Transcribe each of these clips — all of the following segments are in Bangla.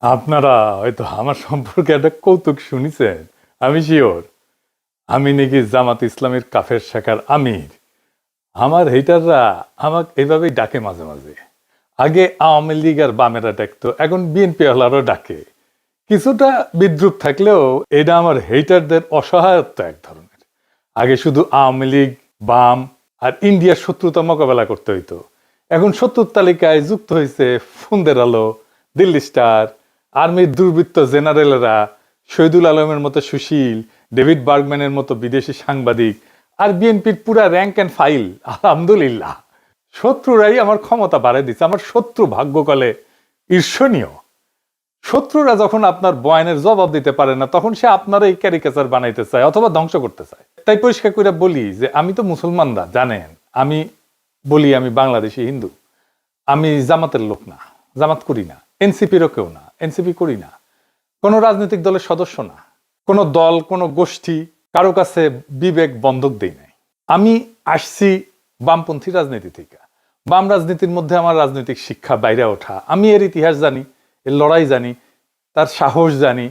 আপনারা হয়তো আমার সম্পর্কে একটা কৌতুক শুনেছেন। আমি শিওর আমি নাকি জামাত ইসলামের কাফের শাখার আমির। আমার হেটাররা আমাকে এভাবেই ডাকে মাঝে মাঝে। আগে আওয়ামী লীগ আর বামেরা ডাকতো, এখন বিএনপি ওয়ালারও ডাকে। কিছুটা বিদ্রুপ থাকলেও এটা আমার হেটারদের অসহায়ত্ব এক ধরনের। আগে শুধু আওয়ামী লীগ, বাম আর ইন্ডিয়ার শত্রুতা মোকাবেলা করতে হইতো। এখন শত্রুর তালিকায় যুক্ত হয়েছে ফোনদের আলো, দিল্লি স্টার, আর্মির দুর্বৃত্ত জেনারেলরা, শহীদুল আলমের মতো সুশীল, ডেভিড বার্গম্যানের মতো বিদেশি সাংবাদিক, আর বিএনপির পুরা র্যাঙ্ক অ্যান্ড ফাইল। আলহামদুলিল্লাহ, শত্রুরাই আমার ক্ষমতা বাড়াই দিচ্ছে। আমার শত্রু ভাগ্যকালে ঈর্ষণীয়। শত্রুরা যখন আপনার বয়ানের জবাব দিতে পারে না, তখন সে আপনার এই ক্যারিকেচার বানাইতে চায় অথবা ধ্বংস করতে চায়। তাই পরিষ্কার করে বলি যে আমি তো মুসলমানরা জানেন, আমি বলি আমি বাংলাদেশি হিন্দু। আমি জামাতের লোক না, জামাত করি না, এনসিপিরও কেউ না, এনসিপি করি না, কোনো রাজনৈতিক দলের সদস্য না, কোনো দল, কোনো গোষ্ঠী, কারো কাছে বিবেক বন্ধক দেই নাই। আমি আসছি বামপন্থী রাজনীতি থেকে। বাম রাজনীতির মধ্যে আমার রাজনৈতিক শিক্ষা বাইরে ওঠা। আমি এর ইতিহাস জানি, এর লড়াই জানি, তার সাহস জানি,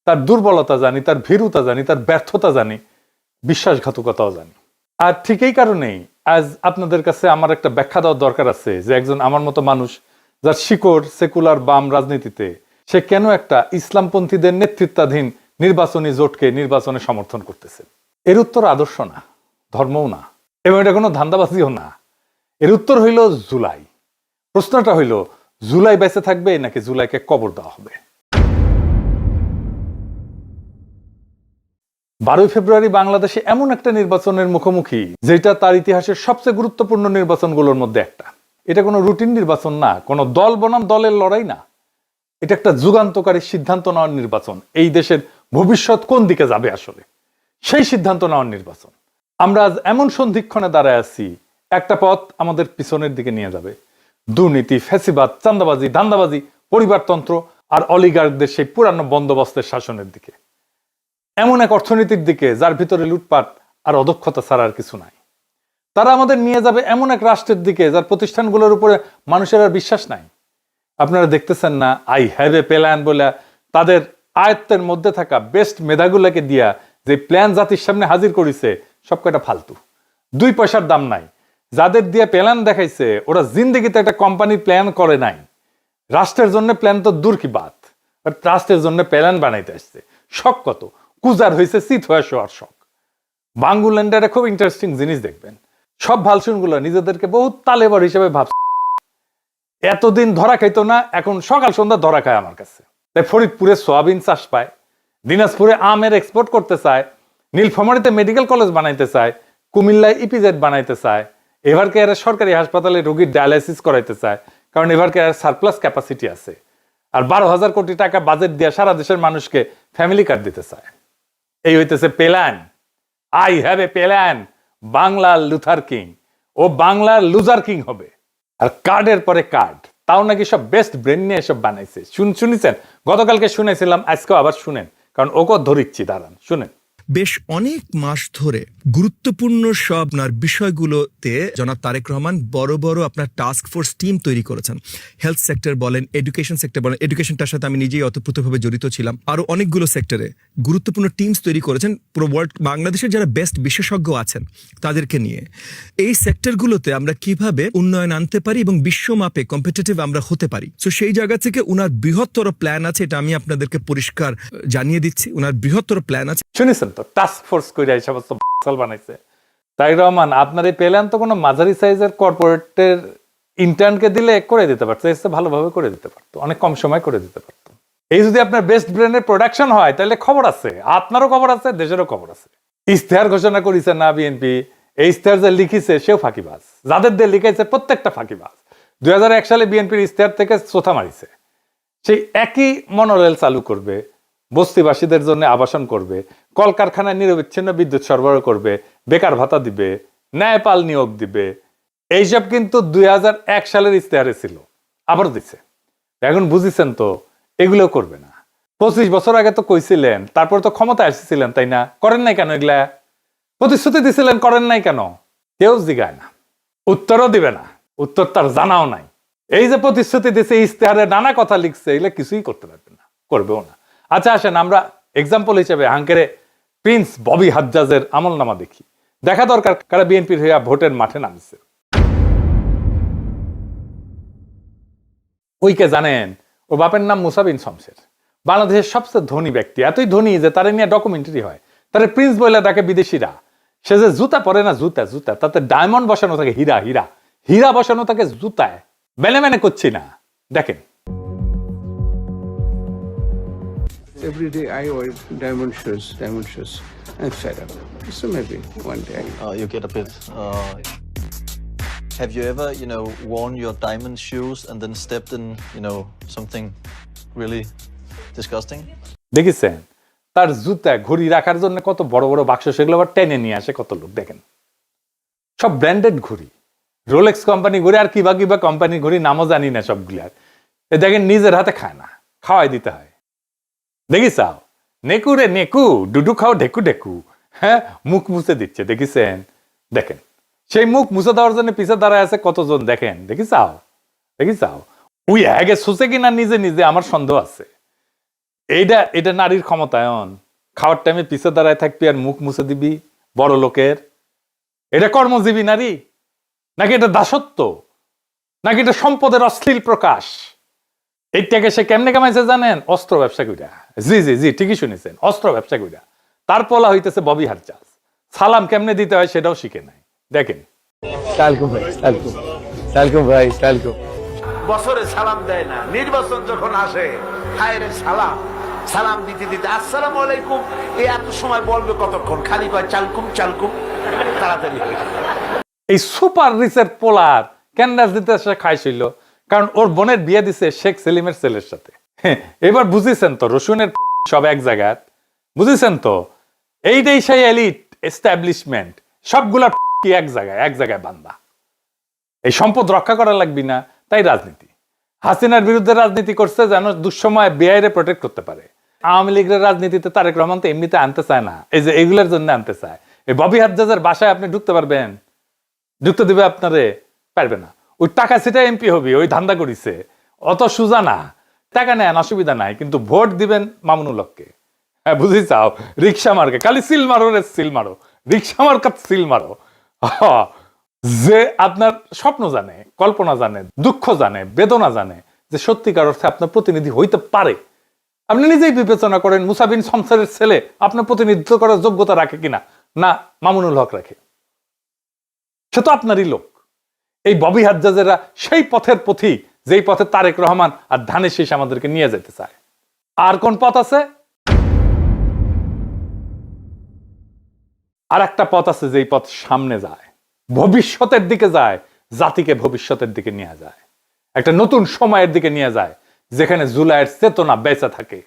তার দুর্বলতা জানি, তার ভীরুতা জানি, তার ব্যর্থতা জানি, বিশ্বাসঘাতকতাও জানি। আর ঠিক এই কারণেই আজ আপনাদের কাছে আমার একটা ব্যাখ্যা দেওয়ার দরকার আছে যে একজন আমার মতো মানুষ, যার শিকড় সেকুলার বাম রাজনীতিতে, সে কেন একটা ইসলামপন্থীদের নেতৃত্বাধীন নির্বাচনী জোটকে নির্বাচনে সমর্থন করতেছে। এর উত্তর আদর্শ না, ধর্মও না, এবং এটা কোনো ধান্দাবাজিও না। এর উত্তর হইল জুলাই। প্রশ্নটা হইল, জুলাই বেঁচে থাকবে নাকি জুলাইকে কবর দেওয়া হবে? 12 ফেব্রুয়ারি বাংলাদেশে এমন একটা নির্বাচনের মুখোমুখি, যেটা তার ইতিহাসের সবচেয়ে গুরুত্বপূর্ণ নির্বাচনগুলোর মধ্যে একটা। এটা কোনো রুটিন নির্বাচন না, কোনো দল বনাম দলের লড়াই না। এটা একটা যুগান্তকারী সিদ্ধান্ত নেওয়ার নির্বাচন। এই দেশের ভবিষ্যৎ কোন দিকে যাবে আসলে, সেই সিদ্ধান্ত নেওয়ার নির্বাচন। আমরা আজ এমন সন্ধিক্ষণে দাঁড়ায় আছি, একটা পথ আমাদের পিছনের দিকে নিয়ে যাবে। দুর্নীতি, ফ্যাসিবাদ, চাঁদাবাজি, ধান্দাবাজি, পরিবারতন্ত্র আর অলিগার্কদের সেই পুরানো বন্দোবস্তের শাসনের দিকে। এমন এক অর্থনীতির দিকে যার ভিতরে লুটপাট আর অদক্ষতা ছাড়া আর কিছু নাই। তারা আমাদের নিয়ে যাবে এমন এক রাষ্ট্রের দিকে যার প্রতিষ্ঠানগুলোর উপরে মানুষের আর বিশ্বাস নাই। আপনারা দেখতেছেন না, আই হ্যাভ এ প্ল্যান বলে তাদের আয়ত্তের মধ্যে থাকা বেস্ট মেধাগুলোকে দিয়া যে প্ল্যান জাতির সামনে হাজির করেছে, সব কয়টা ফালতু, 2 পয়সার দাম নাই। যাদের দিয়ে প্ল্যান দেখাইছে, ওরা জিন্দেগিতে একটা কোম্পানির প্ল্যান করে নাই। রাষ্ট্রের জন্য প্ল্যান তো দূর কি বাত, রাষ্ট্রের জন্য প্ল্যান বানাইতে আসছে। শখ কত কুজার হয়েছে, চিত হয়ে শোয়ার শখ। বাঙ্গুল্যান্ডের খুব ইন্টারেস্টিং জিনিস দেখবেন, সব ভালসুনগুলো নিজেদেরকে বহুত তালেবর হিসেবে ভাবছে। এতদিন ধরা খাইতো না, এখন সকাল সন্ধ্যা ধরা খায় আমার কাছে। তাই ফরিদপুরে সোয়াবিন চাষ পায়, দিনাজপুরে আমের এক্সপোর্ট করতে চায়, নীলফামারীতে মেডিকেল কলেজ বানাইতে চায়, কুমিল্লায় ইপিজেড বানাইতে চায়, এবার কে সরকারি হাসপাতালে রোগীর ডায়ালাইসিস করাইতে চায়, কারণ এবার কে সারপ্লাস ক্যাপাসিটি আছে। আর 12,000 কোটি টাকা বাজেট দিয়ে সারা দেশের মানুষকে ফ্যামিলি কার্ড দিতে চায়। এই হইতেছে plan. I have a plan. বাংলার লুথার কিং ও বাংলার লুজার কিং হবে। আর কার্ডের পরে কার্ড, তাও নাকি সব বেস্ট ব্রেন নিয়ে এসব বানাইছে। শুনেছেন, গতকালকে শুনেছিলাম, আজকেও আবার শুনেন, কারণ ওকে ধরিচ্ছি, দাঁড়ান শুনেন। বেশ অনেক মাস ধরে গুরুত্বপূর্ণ সব আপনার বিষয়গুলোতে জনাব তারেক রহমান বড় বড় আপনার টাস্ক ফোর্স টিম তৈরি করেছেন। হেলথ সেক্টর বলেন, এডুকেশন সেক্টর বলেন, এডুকেশনটার সাথে আমি নিজেই অতপ্রতভাবে জড়িত ছিলাম। আরো অনেকগুলো সেক্টরে গুরুত্বপূর্ণ টিমস তৈরি করেছেন পুরো ওয়ার্ল্ড, বাংলাদেশের যারা বেস্ট বিশেষজ্ঞ আছেন তাদেরকে নিয়ে। এই সেক্টরগুলোতে আমরা কিভাবে উন্নয়ন আনতে পারি এবং বিশ্বমাপে কম্পিটিটিভ আমরা হতে পারি, তো সেই জায়গা থেকে উনার বৃহত্তর প্ল্যান আছে। এটা আমি আপনাদেরকে পরিষ্কার জানিয়ে দিচ্ছি, উনার বৃহত্তর প্ল্যান আছে। শুনেছেন তো, টাস্ক ফোর্স করে এই সমস্ত বানাইছে। তারেক রহমান, আপনার এই প্ল্যান তো কোনো মাঝারি সাইজের কর্পোরেটের ইন্টার্নকে দিলে করে দিতে পারতো, এসে ভালোভাবে করে দিতে পারতো, অনেক কম সময় করে দিতে পারতো। এই যদি আপনার বেস্ট ব্র্যান্ডের প্রোডাকশন হয়, তাহলে খবর আছে, আপনারও খবর আছে, দেশেরও খবর আছে। ইশতেহার ঘোষণা করেছে না বিএনপি, এই ইশতেহার যে লিখিছে সেও ফাঁকিবাজ, যাদের দিয়ে লিখাইছে প্রত্যেকটা ফাঁকিবাজ। 2001 সালে বিএনপির ইশতেহার থেকে চোথা মারিছে। সেই একই মনোরেল চালু করবে, বস্তিবাসীদের জন্য আবাসন করবে, কলকারখানায় নিরবিচ্ছিন্ন বিদ্যুৎ সরবরাহ করবে, বেকার ভাতা দিবে, ন্যায়পাল নিয়োগ দিবে। এইসব কিন্তু 2001 সালের ইশতেহারে ছিল, আবার দিচ্ছে। এখন বুঝেছেন তো, এগুলো করবে না। 25 বছর আগে তো কইছিলেন, তারপর তো ক্ষমতায় এসেছিলেন, তাই না? করেন নাই কেন এগুলা? প্রতিশ্রুতি দিছিলেন, করেন নাই কেন? কেউ জিগায় না, উত্তরও দিবে না, উত্তর তার জানাও নাই। এই যে প্রতিশ্রুতি দিচ্ছে, ইশতেহারে নানা কথা লিখছে, এগুলো কিছুই করতে পারবে না, করবেও না। আচ্ছা আসেন আমরা এক্সাম্পল হিসেবে হাঙ্গেরে প্রিন্স ববি হাজ্জাজের আমলনামা দেখি। দেখা দরকার কারা বিএনপির হইয়া ভোটের মাঠে নামছে। ওইকে জানেন, ও বাপের নাম মুসা বিন শমসের, বাংলাদেশের সবচেয়ে ধনী ব্যক্তি, এতই ধনী যে তারা নিয়ে ডকুমেন্টারি হয়, তারা প্রিন্স বলে ডাকে বিদেশিরা। সে যে জুতা পরে না, জুতা জুতা, তাতে ডায়মন্ড বসানো থাকে, হীরা হীরা হীরা বসানো থাকে জুতায়, বেনে মেনে করছি না, দেখেন। Every day I wear diamond shoes. I'm fed up. So maybe one day. You get a bit. Have you ever, worn your diamond shoes and then stepped in, something really disgusting? দেখেছেন তার জুতা ঘড়ি রাখার জন্য কত বড় বড় বাক্স, সেগুলো আবার টেনে নিয়ে আসে কত লোক, দেখেন। সব ব্র্যান্ডেড ঘড়ি, রোলেক্স কোম্পানি ঘড়ি, আর কিবা কিবা কোম্পানির ঘড়ি, নামও জানি না সবগুলার। দেখেন নিজের হাতে খায় না, খাওয়াই দিতে হয়। দেখি চাও নেকু রে নেকু, ডুডু খাও ঢেকু ঢেকু, হ্যাঁ মুখ মুছে দিচ্ছে, দেখিছেন? দেখেন সেই মুখ মুছে দেওয়ার জন্য পিছে দাঁড়ায় আছে কতজন, দেখেন। দেখি চাও উই হ্যাগে সুসে কিনা নিজে নিজে, আমার সন্দেহ আছে। এটা নারীর ক্ষমতায়ন। খাওয়ার টাইমে পিছে দাঁড়ায় থাকবি আর মুখ মুছে দিবি বড় লোকের? এটা কর্মজীবী নারী নাকি এটা দাসত্ব, নাকি এটা সম্পদের অশ্লীল প্রকাশ? এইটাকে সে কেমনে কামাইছে জানেন? অস্ত্র ব্যবসা কইরা। জি জি জি ঠিকই শুনেছেন, অস্ত্র ব্যবসা কইরা। তার পোলা হইতেছে ববি হাজ্জাজ। সালাম কেমনে দিতে হয় সেটাও শিখে নাই, দেখেন। সালকুম ভাই, বছরে সালাম দেয় না, নির্বাচন যখন আসে হায় রে সালাম দিতে দিতে আসসালামু আলাইকুম, এত সময় বলবে কতক্ষণ, খালি কয় চালকুম তাড়াতাড়ি হয়ে যায়। এই সুপার রিচের পোলার কেন রাজনীতি সে খাইছিল? কারণ ওর বোনের বিয়ে দিছে শেখ সেলিমের ছেলের সাথে। এবার বুঝেছেন তো, রসুনের সব এক জায়গায়, বুঝেছেন তো? এইটাই সেই এলিট এস্টাবলিশমেন্ট, সবগুলা কি এক জায়গায় বান্দা। এই সম্পদ রক্ষা করা লাগবি না, তাই রাজনীতি। হাসিনার বিরুদ্ধে রাজনীতি করছে যেন দুঃসময় বেআইরে প্রোটেক্ট করতে পারে। আওয়ামী লীগের রাজনীতিতে তারেক রহমান তো এমনিতে আনতে চায় না, এই যে এগুলোর জন্য আনতে চায়। এই ববি হাজ্জাজের বাসায় আপনি ঢুকতে পারবেন? ঢুকতে দিবে আপনারে? পারবে না। ওই টাকা সেটা এমপি হবি, ওই ধান্দা করিছে, অত সুজা না। টাকা নেন, অসুবিধা নাই, কিন্তু ভোট দিবেন মামুনুল হককে। হ্যাঁ বুঝি চাও, রিক্সা মার্কে খালি সিল মারো রে সিল মারো, রিক্সা মার্কাত সিল মারো। যে আপনার স্বপ্ন জানে, কল্পনা জানে, দুঃখ জানে, বেদনা জানে, যে সত্যিকার অর্থে আপনার প্রতিনিধি হইতে পারে। আপনি নিজেই বিবেচনা করেন মুসা বিন শমসেরের ছেলে আপনার প্রতিনিধিত্ব করার যোগ্যতা রাখে কিনা, না মামুনুল হক রাখে? সে তো আপনারই লোক। এই ববি হাজ্জাজেরা সেই পথের পথিক, যেই পথে তারেক রহমান আর ধানের শীষ আমাদেরকে নিয়ে যেতে চায়। আর কোন পথ আছে? আর একটা পথ আছে, যেই পথ সামনে যায়, ভবিষ্যতের দিকে যায়, জাতিকে ভবিষ্যতের দিকে নিয়ে যায়, একটা নতুন সময়ের দিকে নিয়ে যায়, যেখানে জুলাইয়ের চেতনা বেঁচে থাকে,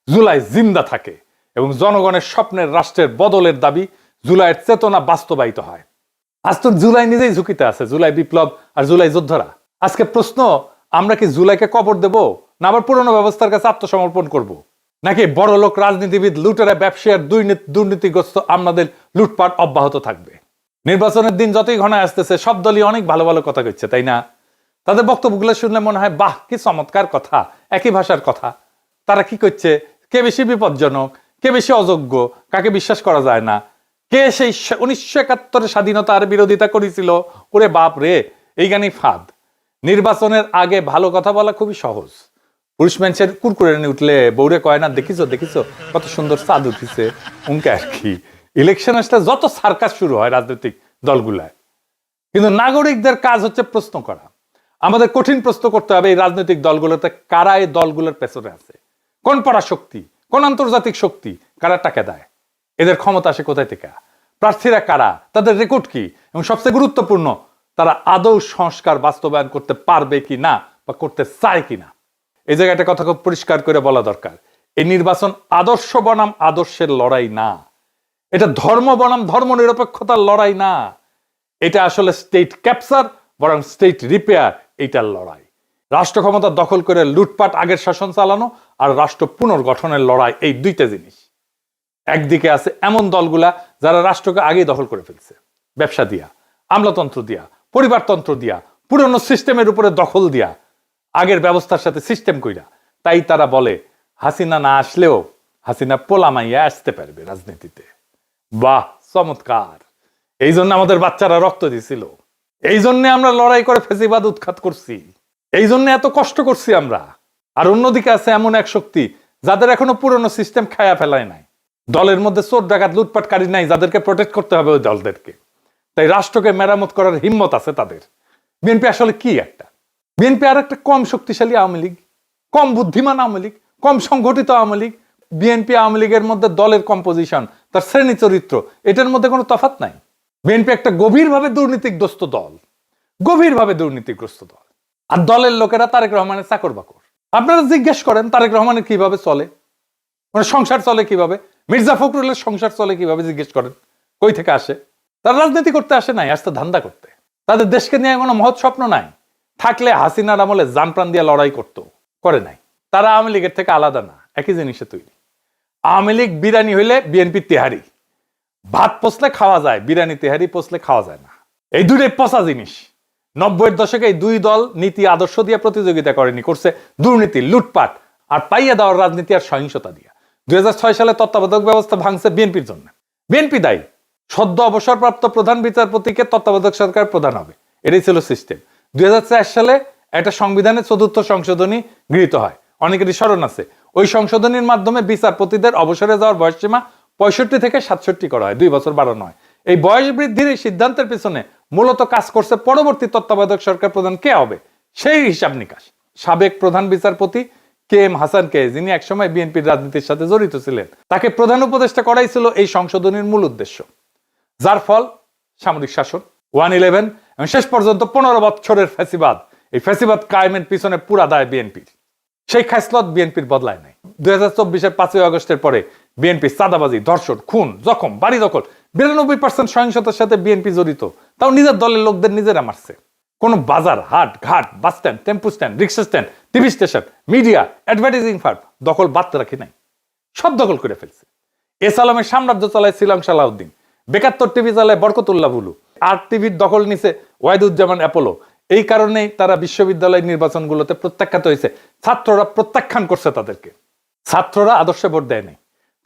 জুলাই জিন্দা থাকে, এবং জনগণের স্বপ্নের রাষ্ট্রের বদলের দাবি জুলাইয়ের চেতনা বাস্তবায়িত হয়। আজ তো জুলাই নিজেই ঝুঁকিতে আছে, জুলাই বিপ্লব আর জুলাই যোদ্ধারা। আজকে প্রশ্ন, আমরা কি জুলাইকে কবর দেব, না আবার পুরনো ব্যবস্থার কাছে আত্মসমর্পণ করব? নাকি বড় লোক রাজনীতিবিদ, লুটেরা, ব্যবসায়ীর দুর্নীতিগ্রস্ত আমাদের লুটপাট অব্যাহত থাকবে? নির্বাচনের দিন যতই ঘনায় আসতেছে, সব দলই অনেক ভালো ভালো কথা কইছে, তাই না? তাদের বক্তব্যগুলো শুনলে মনে হয় বাহ কি চমৎকার কথা, একই ভাষার কথা। তারা কি করছে, কে বেশি বিপজ্জনক, কে বেশি অযোগ্য, কাকে বিশ্বাস করা যায় না, কে সেই 1971 স্বাধীনতার বিরোধিতা করেছিল, ওরে বাপ রে, এই গানই ফাঁদ। নির্বাচনের আগে ভালো কথা বলা খুবই সহজ। পুরুষ মানুষের কুরকুরে নিয়ে উঠলে বউরে কয় না, দেখিছো কত সুন্দর চাঁদ উঠিছে, উনকে আর কি। ইলেকশন আসলে যত সার্কাস শুরু হয় রাজনৈতিক দলগুলায়, কিন্তু নাগরিকদের কাজ হচ্ছে প্রশ্ন করা। আমাদের কঠিন প্রশ্ন করতে হবে এই রাজনৈতিক দলগুলোতে কারা এই দলগুলোর পেছনে আছে, কোন পরাশক্তি, কোন আন্তর্জাতিক শক্তি, কারা টাকা দেয়, এদের ক্ষমতা আসে কোথায় থেকে, প্রার্থীরা কারা, তাদের রেকর্ড কি, এবং সবচেয়ে গুরুত্বপূর্ণ, তারা আদৌ সংস্কার বাস্তবায়ন করতে পারবে কি না বা করতে চায় কিনা। এই জায়গাটা কথা খুব পরিষ্কার করে বলা দরকার। এই নির্বাচন আদর্শ বনাম আদর্শের লড়াই না, এটা ধর্ম বনাম ধর্ম নিরপেক্ষতার লড়াই না, এটা আসলে স্টেট ক্যাপচার বরং স্টেট রিপেয়ার, এইটার লড়াই। রাষ্ট্র ক্ষমতা দখল করে লুটপাট আগের শাসন চালানো আর রাষ্ট্র পুনর্গঠনের লড়াই, এই দুইটা জিনিস। একদিকে আছে এমন দলগুলা যারা রাষ্ট্রকে আগেই দখল করে ফেলছে, ব্যবসা দিয়া, আমলাতন্ত্র দিয়া, পরিবারতন্ত্র দিয়া, পুরনো সিস্টেমের উপরে দখল দিয়া, আগের ব্যবস্থার সাথে সিস্টেম কইরা। তাই তারা বলে হাসিনা না আসলেও হাসিনা পোলামাইয়া আসতে পারবে রাজনীতিতে। বাহ, চমৎকার। এই জন্য আমাদের বাচ্চারা রক্ত দিছিল, এই জন্য আমরা লড়াই করে ফেসিবাদ উৎখাত করছি, এই জন্য এত কষ্ট করছি আমরা। আর অন্যদিকে আছে এমন এক শক্তি যাদের এখনো পুরনো সিস্টেম খায়া ফেলায় নাই। দলের মধ্যে চোর ডাকাত লুটপাটকারী নাই যাদেরকে প্রোটেক্ট করতে হবে ওই দলদেরকে। তাই রাষ্ট্রকে মেরামত করার হিম্মত আছে তাদের। বিএনপি আসলে কি একটা? বিএনপি আর একটা কম শক্তিশালী আওয়ামী লীগ, কম বুদ্ধিমান আওয়ামী লীগ, কম সংগঠিত আওয়ামী লীগ। বিএনপি আওয়ামী লীগের মধ্যে দলের কম্পোজিশন, তার শ্রেণী চরিত্র, এটার মধ্যে কোনো তফাৎ নাই। বিএনপি একটা গভীরভাবে দুর্নীতিগ্রস্ত দল, গভীরভাবে দুর্নীতিগ্রস্ত দল। আর দলের লোকেরা তারেক রহমানের চাকর বাকর। আপনারা জিজ্ঞেস করেন তারেক রহমানের কিভাবে চলে, মানে সংসার চলে কিভাবে, মির্জা ফখরুলের সংসার চলে কিভাবে জিজ্ঞেস করেন। কই থেকে আসে? তারা রাজনীতি করতে আসে নাই, আসতে ধান্দা করতে। তাদের দেশকে নিয়ে কোনো মহৎ স্বপ্ন নাই। থাকলে হাসিনার আমলে জান প্রাণ দিয়ে লড়াই করতো, করে নাই। তারা আওয়ামী লীগের থেকে আলাদা না, একই জিনিসে তৈরি। আওয়ামী লীগ বিরিয়ানি হইলে বিএনপি তেহারি। ভাত পচলে খাওয়া যায়, বিরিয়ানি তেহারি পচলে খাওয়া যায় না। এই দুটোই পচা জিনিস। 90-এর দশকে এই দুই দল নীতি আদর্শ দিয়ে প্রতিযোগিতা করেনি, করছে দুর্নীতি, লুটপাট আর পাইয়া দেওয়ার রাজনীতি আর সহিংসতা দিয়া। 2006 সালে তত্ত্বাবধায়ক ব্যবস্থা ভাঙছে বিএনপির জন্য। বিএনপি দায়ী। সদ্য অবসরপ্রাপ্ত প্রধান বিচারপতিকে তত্ত্বাবধায়ক সরকার প্রধান হবে, এটাই ছিল সিস্টেম। 2004 সালে একটা সংবিধানের 4র্থ সংশোধনী গৃহীত হয়, অনেকেরই স্মরণ আছে। ওই সংশোধনীর মাধ্যমে বিচারপতিদের অবসরে যাওয়ার বয়সসীমা 65 থেকে 67 করা হয়, 2 বছর বাড়ানো হয়। এই বয়স বৃদ্ধির এই সিদ্ধান্তের পিছনে মূলত কাজ করছে পরবর্তী তত্ত্বাবধায়ক সরকার প্রধান কে হবে সেই হিসাব নিকাশ। সাবেক প্রধান বিচারপতি KM হাসানকে, যিনি একসময় বিএনপির রাজনীতির সাথে জড়িত ছিলেন, তাকে প্রধান উপদেষ্টা করাই ছিল এই সংশোধনীর মূল উদ্দেশ্য। যার ফল সামরিক শাসন, 1/11 এবং শেষ পর্যন্ত 15 বছরের ফ্যাসিবাদ। এই ফ্যাসিবাদ কায়েমের পিছনে পুরা দায় বিএনপির। সেই খাসলত বিএনপির বদলায় নাই। 2024-এর 5ই আগস্টের পরে বিএনপি চাঁদাবাজি, ধর্ষণ, খুন, জখম, বাড়ি দখল, 92% সহিংসতার সাথে বিএনপি জড়িত। তাও নিজের দলের লোকদের নিজেরা মারছে। কোন বাজার, হাট, ঘাট, bus stand, tempo stand, rickshaw stand, TV station, media, advertising firm দখল বাদ রাখি নাই, সব দখল করে ফেলছে। এসালামের সাম্রাজ্য চালায় শ্রীলং সালাউদ্দিন, 72 টিভি চালায় বরকতুল্লাহ বুলু, 8 টিভির দখল নিছে ওয়াহিদুজ্জামান অ্যাপোলো। এই কারণেই তারা বিশ্ববিদ্যালয় নির্বাচনগুলোতে প্রত্যাখ্যাত হয়েছে। ছাত্ররা প্রত্যাখ্যান করছে তাদেরকে। ছাত্ররা আদর্শে ভোট দেয় নাই,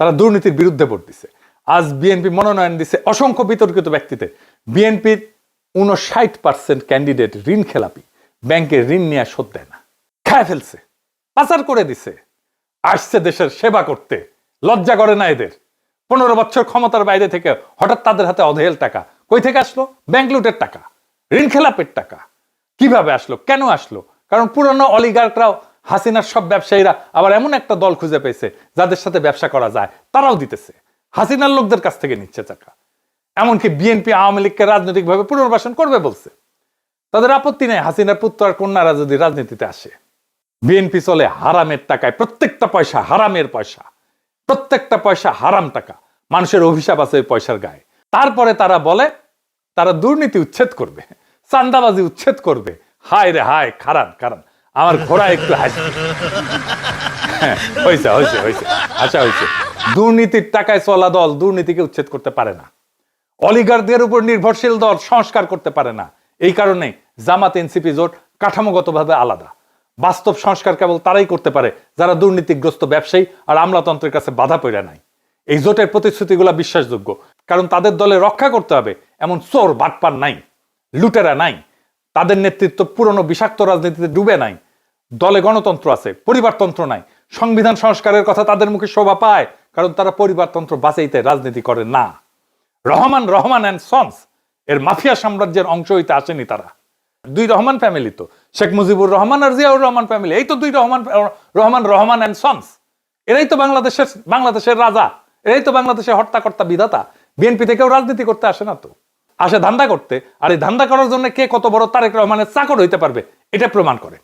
তারা দুর্নীতির বিরুদ্ধে ভোট দিছে। আজ বিএনপি মনোনয়ন দিছে অসংখ্য বিতর্কিত ব্যক্তিতে। বিএনপির 59% ক্যান্ডিডেট ঋণ খেলাপি, ব্যাংকের ঋণ নিয়ে শোধ দেয় না, খায় ফেলছে, পাচার করে দিছে। আসছে দেশের সেবা করতে, লজ্জা করে না এদের। 15 বছর ক্ষমতার বাইরে থেকে হঠাৎ তাদের হাতে অধেল টাকা কই থেকে আসলো? ব্যাংক লুটের টাকা, ঋণ খেলাপের টাকা। কিভাবে আসলো, কেন আসলো? কারণ পুরনো অলিগার্করাও, হাসিনার সব ব্যবসায়ীরা আবার এমন একটা দল খুঁজে পেয়েছে যাদের সাথে ব্যবসা করা যায়, তারাও দিতেছে। হাসিনার লোকদের কাছ থেকে নিচ্ছে টাকা। এমনকি বিএনপি আওয়ামী লীগকে রাজনৈতিকভাবে পুনর্বাসন করবে বলছে। তাদের আপত্তি নেই হাসিনার পুত্র আর কন্যারা যদি রাজনীতিতে আসে। বিএনপি চলে হারামের টাকায়, প্রত্যেকটা পয়সা হারামের পয়সা, প্রত্যেকটা পয়সা হারাম টাকা। মানুষের অভিশাপ আছে ওই পয়সার গায়ে। তারপরে তারা বলে তারা দুর্নীতি উচ্ছেদ করবে, চান্দাবাজি উচ্ছেদ করবে। হায় রে হায়, খারান খারান, আমার ঘোড়া একটু হাসি। হয়েছে হয়েছে হয়েছে, আচ্ছা হয়েছে। দুর্নীতির টাকায় চলা দল দুর্নীতিকে উচ্ছেদ করতে পারে না। অলিগারদের উপর নির্ভরশীল দল সংস্কার করতে পারে না। এই কারণে জামাত এনসিপি জোট কাঠামোগতভাবে আলাদা। বাস্তব সংস্কার কেবল তারাই করতে পারে যারা দুর্নীতিগ্রস্ত ব্যবসায়ী আর আমলাতন্ত্রের কাছে বাধা পড়ে নাই। এই জোটের প্রতিশ্রুতিগুলো বিশ্বাসযোগ্য, কারণ তাদের দলে রক্ষা করতে হবে এমন চোর বাটপার নাই, লুটেরা নাই। তাদের নেতৃত্ব পুরনো বিষাক্ত রাজনীতিতে ডুবে নাই। দলে গণতন্ত্র আছে, পরিবারতন্ত্র নাই। সংবিধান সংস্কারের কথা তাদের মুখে শোভা পায়, কারণ তারা পরিবারতন্ত্র বাঁচাইতে রাজনীতি করে না। রহমান অ্যান্ড সন্স এর মাফিয়া সাম্রাজ্যের অংশ হইতে আসেনি তারা। 2 রহমান ফ্যামিলি তো, শেখ মুজিবুর রহমান আর জিয়াউর রহমান ফ্যামিলি, এই তো 2 রহমান অ্যান্ড সন্স। এরাই তো বাংলাদেশের রাজা, এরাই তো বাংলাদেশের হর্তাকর্তা বিধাতা। বিএনপি থেকেও রাজনীতি করতে আসে না তো, আসে ধান্দা করতে। আর এই ধান্দা করার জন্য কে কত বড় তারেক রহমানের চাকর হইতে পারবে এটা প্রমাণ করে।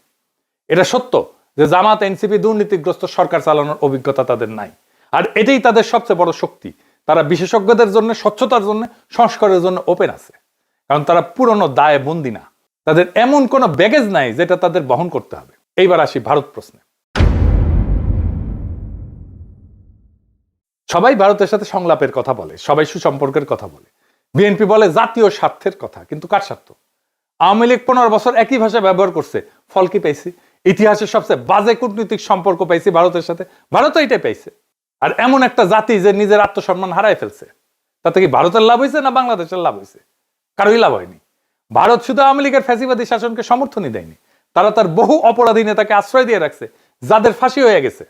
এটা সত্য যে জামাত এনসিপি দুর্নীতিগ্রস্ত সরকার চালানোর অভিজ্ঞতা তাদের নাই। আর এটাই তাদের সবচেয়ে বড় শক্তি। তারা বিশেষজ্ঞদের জন্য, স্বচ্ছতার জন্য, সংস্কারের জন্য ওপেন আছে, কারণ তারা পুরনো দায়ে বন্দী না। তাদের এমন কোনো ব্যাগেজ নাই যেটা তাদের বহন করতে হবে। এইবার আসি ভারত প্রশ্নে। সবাই ভারতের সাথে সংলাপের কথা বলে, সবাই সুসম্পর্কের কথা বলে। বিএনপি বলে জাতীয় স্বার্থের কথা, কিন্তু কার স্বার্থ? আওয়ামী লীগ 15 বছর একই ভাষা ব্যবহার করছে, ফল কি পেয়েছি? ইতিহাসের সবচেয়ে বাজে কূটনৈতিক সম্পর্ক পাইছি ভারতের সাথে, ভারত এটাই পাইছে। আর এমন একটা জাতি যে নিজের আত্মসম্মান হারায় ফেলছে, তাতে কি ভারতের লাভ হয়েছে না বাংলাদেশের লাভ হয়েছে? কারোই লাভ হয়নি। ভারত শুধু আওয়ামী লীগের ফ্যাসিবাদী শাসনকে সমর্থনই দেয়নি, তারা তার বহু অপরাধী নেতাকে আশ্রয় দিয়ে রাখছে, যাদের ফাঁসি হয়ে গেছে।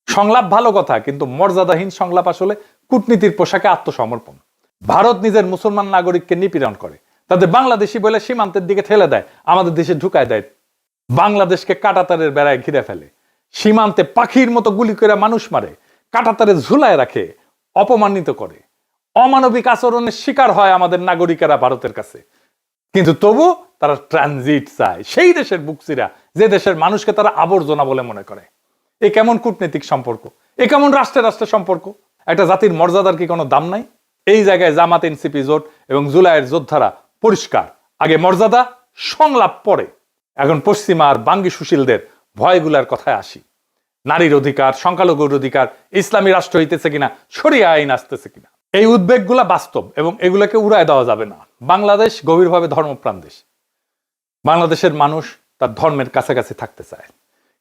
সংলাপ ভালো কথা, কিন্তু মর্যাদাহীন সংলাপ আসলে কূটনীতির পোশাকে আত্মসমর্পণ। ভারত নিজের মুসলমান নাগরিককে নিপীড়ন করে, তাদের বাংলাদেশি বলে সীমান্তের দিকে ঠেলে দেয়, আমাদের দেশে ঢুকায় দেয়, বাংলাদেশকে কাঁটাতারের বেড়ায় ঘিরে ফেলে, সীমান্তে পাখির মতো গুলি করে মানুষ মারে, কাঁটাতারে ঝুলায় রাখে, অপমানিত করে। অমানবিক আচরণের শিকার হয় আমাদের নাগরিকেরা ভারতের কাছে। কিন্তু তবু তারা ট্রানজিট চায়, সেই দেশের বুকসিরা যে দেশের মানুষকে তারা আবর্জনা বলে মনে করে। এ কেমন কূটনৈতিক সম্পর্ক? এ কেমন রাষ্ট্রের রাষ্ট্রের সম্পর্ক? একটা জাতির মর্যাদার কি কোনো দাম নাই? এই জায়গায় জামাত, এনসিপি জোট এবং জুলাইয়ের যোদ্ধারা পরিষ্কার, আগে মর্যাদা, সংলাপ পরে। এখন পশ্চিমা আর বাঙ্গি সুশীলদের ভয়গুলার কথায় আসি। নারীর অধিকার, সংখ্যালঘুর অধিকার, ইসলামী রাষ্ট্র হইতেছে কিনা, শরিয়া আইন আসতেছে কিনা, এই উদ্বেগগুলা বাস্তব এবং এগুলোকে উড়ায় দেওয়া যাবে না। বাংলাদেশ গভীরভাবে ধর্মপ্রাণ দেশ। বাংলাদেশের মানুষ তার ধর্মের কাছাকাছি থাকতে চায়,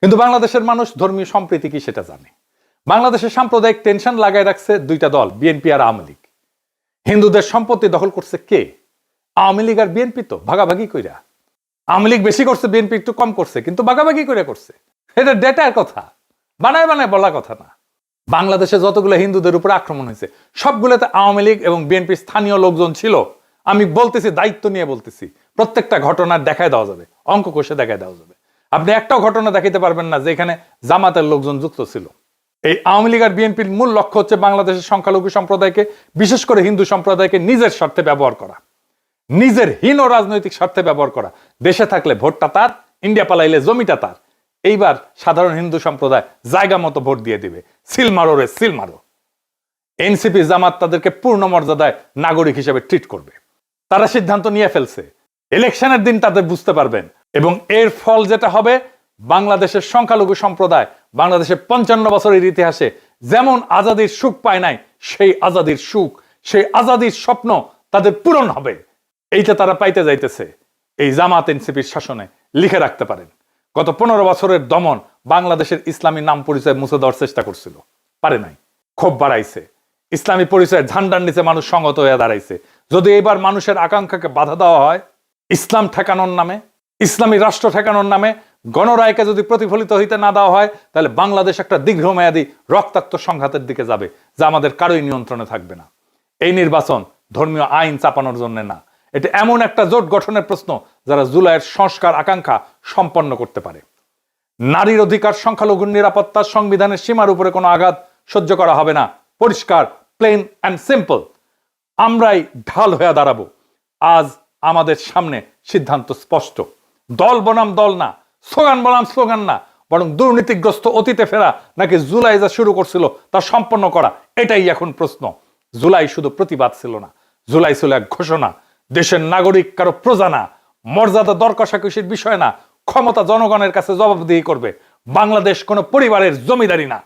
কিন্তু বাংলাদেশের মানুষ ধর্মীয় সম্প্রীতি কি সেটা জানে। বাংলাদেশের সাম্প্রদায়িক টেনশন লাগায় রাখছে দুইটা দল, বিএনপি আর আওয়ামী লীগ। হিন্দুদের সম্পত্তি দখল করছে কে? আওয়ামী লীগ আর বিএনপি তো ভাগাভাগি কইরা। আওয়ামী লীগ বেশি করছে, বিএনপি একটু কম করছে, কিন্তু ভাগাভাগি করে করছে। এটা ডেটার কথা, বানায় বানায় বলা কথা না। বাংলাদেশে যতগুলো হিন্দুদের উপর আক্রমণ হয়েছে সবগুলোতে আওয়ামী লীগ এবং বিএনপি স্থানীয় লোকজন ছিল। আমি বলতেছি, দায়িত্ব নিয়ে বলতেছি, প্রত্যেকটা ঘটনার দেখায় দেওয়া যাবে, অঙ্ক কষে দেখায় দেওয়া যাবে। আপনি একটাও ঘটনা দেখাইতে পারবেন না যেখানে জামাতের লোকজন যুক্ত ছিল। এই আওয়ামী লীগ আর বিএনপির মূল লক্ষ্য হচ্ছে বাংলাদেশের সংখ্যালঘু সম্প্রদায়কে, বিশেষ করে হিন্দু সম্প্রদায়কে নিজের স্বার্থে ব্যবহার করা, নিজের হীন রাজনৈতিক স্বার্থে ব্যবহার করা। দেশে থাকলে ভোটটা তার, ইন্ডিয়া পালাইলে জমিটা তার। এইবার সাধারণ হিন্দু সম্প্রদায় জায়গা মতো ভোট দিয়ে দিবে, সিল মারো রে সিল মারো। এনসিপি জামাত তাদেরকে পূর্ণ মর্যাদায় নাগরিক হিসেবে ট্রিট করবে। তারা সিদ্ধান্ত নিয়ে ফেলছে, ইলেকশনের দিন তাদের বুঝতে পারবেন। এবং এর ফল যেটা হবে, বাংলাদেশের সংখ্যালঘু সম্প্রদায় বাংলাদেশের 55 বছরের ইতিহাসে যেমন আজাদির সুখ পায় নাই, সেই আজাদির সুখ, সেই আজাদির স্বপ্ন তাদের পূরণ হবে। এইটা তারা পাইতে যাইতেছে এই জামাত এনসিপির শাসনে। লিখে রাখতে পারেন, গত 15 বছরের দমন বাংলাদেশের ইসলামী নাম পরিচয় মুছে দেওয়ার চেষ্টা করছিল, পারে নাই। ক্ষোভ বাড়াইছে, ইসলামী পরিচয়ের ঝান্ডার নিচে মানুষ সংগত হয়ে দাঁড়াইছে। যদি এবার মানুষের আকাঙ্ক্ষাকে বাধা দেওয়া হয়, ইসলাম ঠেকানোর নামে, ইসলামী রাষ্ট্র ঠেকানোর নামে গণরায়কে যদি প্রতিফলিত হইতে না দেওয়া হয়, তাহলে বাংলাদেশ একটা দীর্ঘমেয়াদী রক্তাক্ত সংঘাতের দিকে যাবে, যা আমাদের কারোই নিয়ন্ত্রণে থাকবে না। এই নির্বাচন ধর্মীয় আইন চাপানোর জন্য না, এটা এমন একটা জোট গঠনের প্রশ্ন যারা জুলাইয়ের সংস্কার আকাঙ্ক্ষা সম্পন্ন করতে পারে। নারীর অধিকার, সংখ্যালঘুর নিরাপত্তা, সংবিধানের সীমার উপরে কোনো আঘাত সহ্য করা হবে না। পরিষ্কার, প্লেন অ্যান্ড সিম্পল। আমরাই ঢাল হয়ে দাঁড়াবো। আজ আমাদের সামনে সিদ্ধান্ত স্পষ্ট। দল বনাম দল না, স্লোগান বনাম স্লোগান না, বরং দুর্নীতিগ্রস্ত অতীতে ফেরা নাকি জুলাই যা শুরু করছিল তা সম্পন্ন করা, এটাই এখন প্রশ্ন। জুলাই শুধু প্রতিবাদ ছিল না, জুলাই ছিল এক ঘোষণা। দেশের নাগরিক কারো প্রজা না, মর্যাদা দর কষাকষির বিষয় না, ক্ষমতা জনগণের কাছে জবাবদিহি করবে। বাংলাদেশ কোনো পরিবারের জমিদারি না।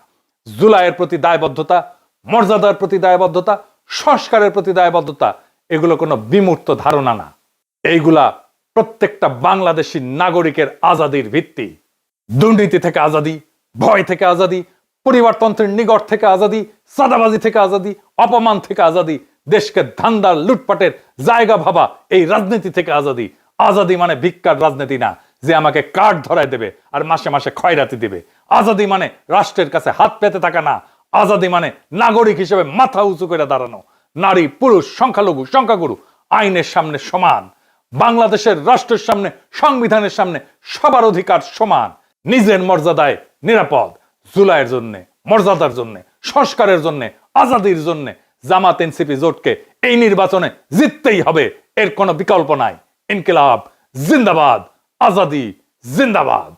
জুলাইয়ের প্রতি দায়বদ্ধতা, মর্যাদার প্রতি দায়বদ্ধতা, সংস্কারের প্রতি দায়বদ্ধতা, এগুলো কোনো বিমূর্ত ধারণা না। এইগুলা প্রত্যেকটা বাংলাদেশী নাগরিকের আজাদির ভিত্তি। দুর্নীতি থেকে আজাদি, ভয় থেকে আজাদি, পরিবারতন্ত্রের নিগড় থেকে আজাদি, চাঁদাবাজি থেকে আজাদি, অপমান থেকে আজাদি, দেশকে ধান্দার লুটপাটের জায়গা ভাবা এই রাজনীতি থেকে আজাদি। আজাদি মানে ভিক্ষার রাজনীতি না, যে আমাকে কার্ড ধরায় দেবে আর মাসে মাসে খয়রাতি দিবে। আজাদি মানে রাষ্ট্রের কাছে হাত পেতে থাকা না। আজাদি মানে নাগরিক হিসেবে মাথা উঁচু করে দাঁড়ানো। নারী, পুরুষ, সংখ্যালঘু, সংখ্যাগুরু আইনের সামনে সমান। বাংলাদেশের রাষ্ট্রের সামনে, সংবিধানের সামনে সবার অধিকার সমান। নিজের মর্যাদায় নিরাপদ। জুলাইয়ের জন্য, মর্যাদার জন্য, সংস্কারের জন্য, আজাদির জন্য জামাত এনসিপি জোটকে এই নির্বাচনে জিততেই হবে, এর কোনো বিকল্প নাই। ইনকিলাব জিন্দাবাদ, আজাদি জিন্দাবাদ।